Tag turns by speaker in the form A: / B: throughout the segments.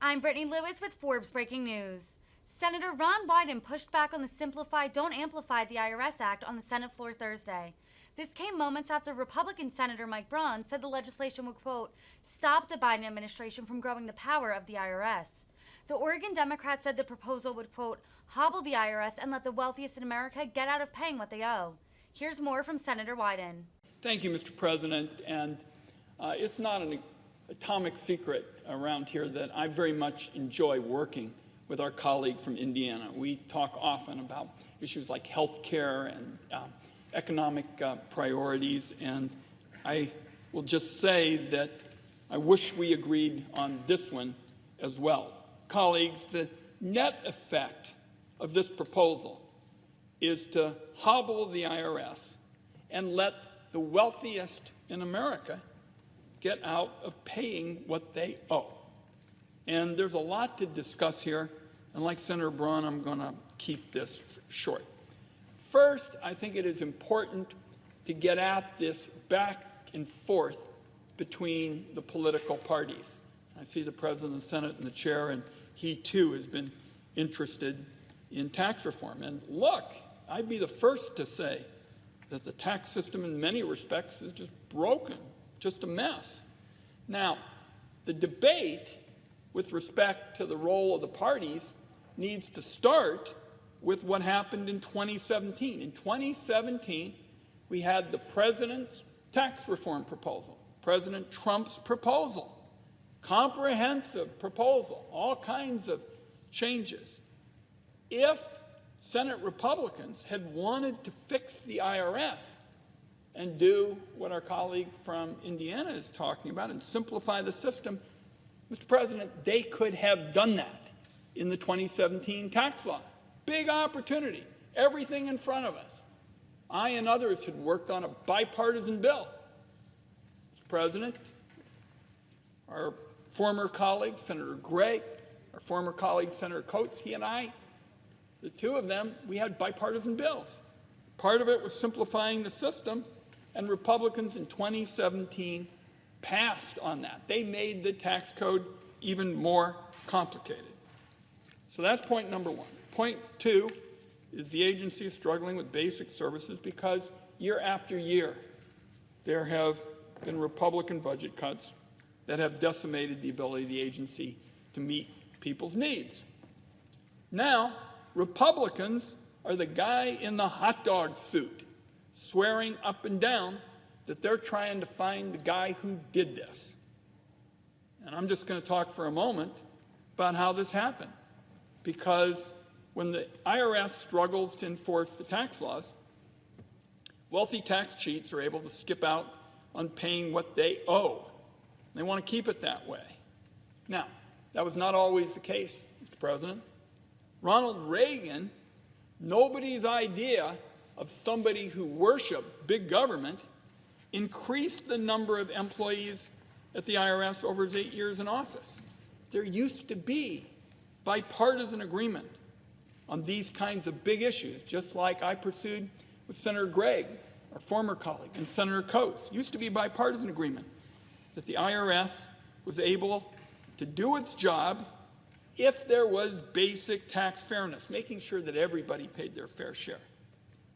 A: I'm Brittany Lewis with Forbes Breaking News. Senator Ron Wyden pushed back on the Simplify, Don't Amplify the IRS Act on the Senate floor Thursday. This came moments after Republican Senator Mike Braun said the legislation would, quote, stop the Biden administration from growing the power of the IRS. The Oregon Democrat said the proposal would, quote, hobble the IRS and let the wealthiest in America get out of paying what they owe. Here's more from Senator Wyden.
B: Thank you, Mr. President. And it's not an atomic secret around here that I very much enjoy working with our colleague from Indiana. We talk often about issues like health care and economic priorities, and I will just say that I wish we agreed on this one as well. Colleagues, the net effect of this proposal is to hobble the IRS and let the wealthiest in America get out of paying what they owe. And there's a lot to discuss here, and like Senator Braun, I'm going to keep this short. First, I think it is important to get at this back and forth between the political parties. I see the President of the Senate and the Chair, and he too has been interested in tax reform. And look, I'd be the first to say that the tax system in many respects is just broken, just a mess. Now, the debate with respect to the role of the parties needs to start with what happened in 2017. In 2017, we had the President's tax reform proposal, President Trump's proposal, comprehensive proposal, all kinds of changes. If Senate Republicans had wanted to fix the IRS and do what our colleague from Indiana is talking about and simplify the system, Mr. President, they could have done that in the 2017 tax law. Big opportunity, everything in front of us. I and others had worked on a bipartisan bill. Mr. President, our former colleague, Senator Gregg, our former colleague, Senator Coates, he and I, the two of them, we had bipartisan bills. Part of it was simplifying the system, and Republicans in 2017 passed on that. They made the tax code even more complicated. So that's point number one. Point two is the agency is struggling with basic services because year after year there have been Republican budget cuts that have decimated the ability of the agency to meet people's needs. Now, Republicans are the guy in the hot dog suit swearing up and down that they're trying to find the guy who did this. And I'm just going to talk for a moment about how this happened. Because when the IRS struggles to enforce the tax laws, wealthy tax cheats are able to skip out on paying what they owe. They want to keep it that way. Now, that was not always the case, Mr. President. Ronald Reagan, nobody's idea of somebody who worshiped big government, increased the number of employees at the IRS over his 8 years in office. There used to be bipartisan agreement on these kinds of big issues, just like I pursued with Senator Gregg, our former colleague, and Senator Coates. Used to be bipartisan agreement that the IRS was able to do its job if there was basic tax fairness, making sure that everybody paid their fair share.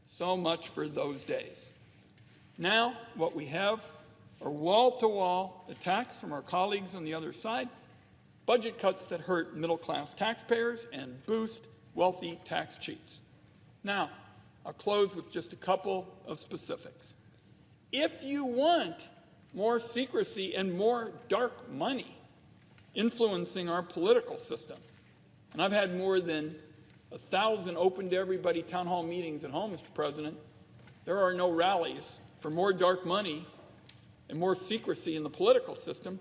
B: So much for those days. Now, what we have are wall-to-wall attacks from our colleagues on the other side, budget cuts that hurt middle-class taxpayers and boost wealthy tax cheats. Now, I'll close with just a couple of specifics. If you want more secrecy and more dark money influencing our political system, and I've had more than 1,000 open to everybody town hall meetings at home, Mr. President, there are no rallies for more dark money and more secrecy in the political system.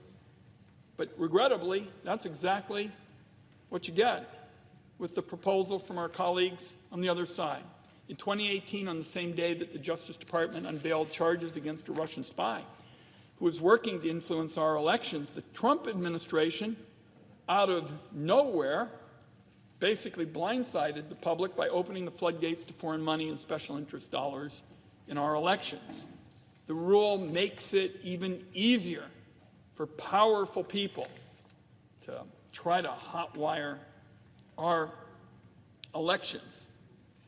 B: But regrettably, that's exactly what you get with the proposal from our colleagues on the other side. In 2018, on the same day that the Justice Department unveiled charges against a Russian spy who was working to influence our elections, the Trump administration, out of nowhere, basically blindsided the public by opening the floodgates to foreign money and special interest dollars in our elections. The rule makes it even easier for powerful people to try to hotwire our elections.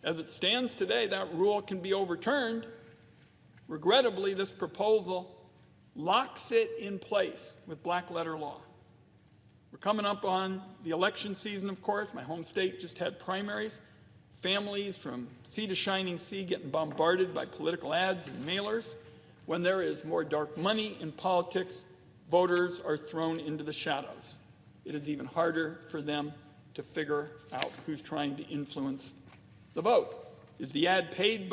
B: As it stands today, that rule can be overturned. Regrettably, this proposal locks it in place with black letter law. We're coming up on the election season, of course. My home state just had primaries. Families from sea to shining sea getting bombarded by political ads and mailers. When there is more dark money in politics, voters are thrown into the shadows. It is even harder for them to figure out who's trying to influence the vote. Is the ad paid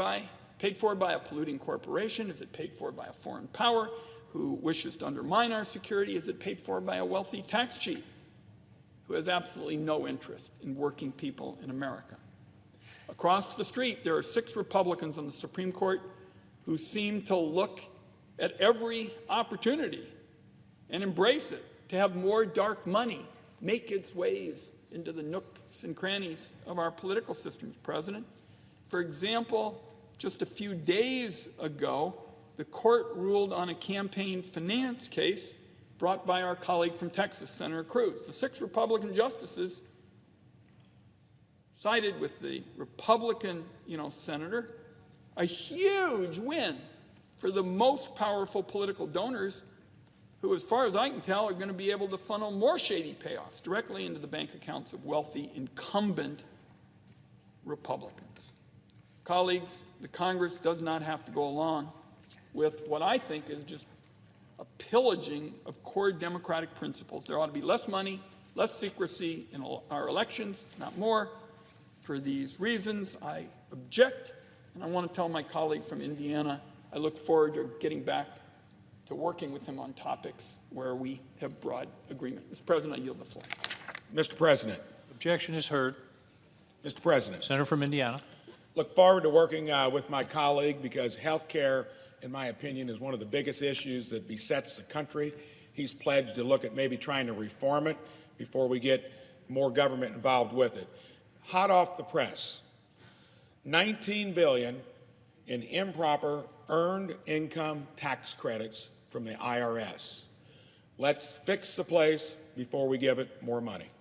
B: for by a polluting corporation? Is it paid for by a foreign power who wishes to undermine our security? Is it paid for by a wealthy tax cheat who has absolutely no interest in working people in America? Across the street, there are 6 Republicans on the Supreme Court who seem to look at every opportunity and embrace it to have more dark money make its ways into the nooks and crannies of our political system, Mr. President. For example, just a few days ago, the court ruled on a campaign finance case brought by our colleague from Texas, Senator Cruz. The 6 Republican justices sided with the Republican, senator, a huge win for the most powerful political donors who, as far as I can tell, are going to be able to funnel more shady payoffs directly into the bank accounts of wealthy incumbent Republicans. Colleagues, the Congress does not have to go along with what I think is just a pillaging of core democratic principles. There ought to be less money, less secrecy in our elections, not more. For these reasons, I object, and I want to tell my colleague from Indiana I look forward to getting back to working with him on topics where we have broad agreement. Mr. President, I yield the floor.
C: Mr. President.
D: Objection is heard.
C: Mr. President.
D: Senator from Indiana.
C: Look forward to working with my colleague because health care, in my opinion, is one of the biggest issues that besets the country. He's pledged to look at maybe trying to reform it before we get more government involved with it. Hot off the press, $19 billion in improper earned income tax credits from the IRS. Let's fix the place before we give it more money.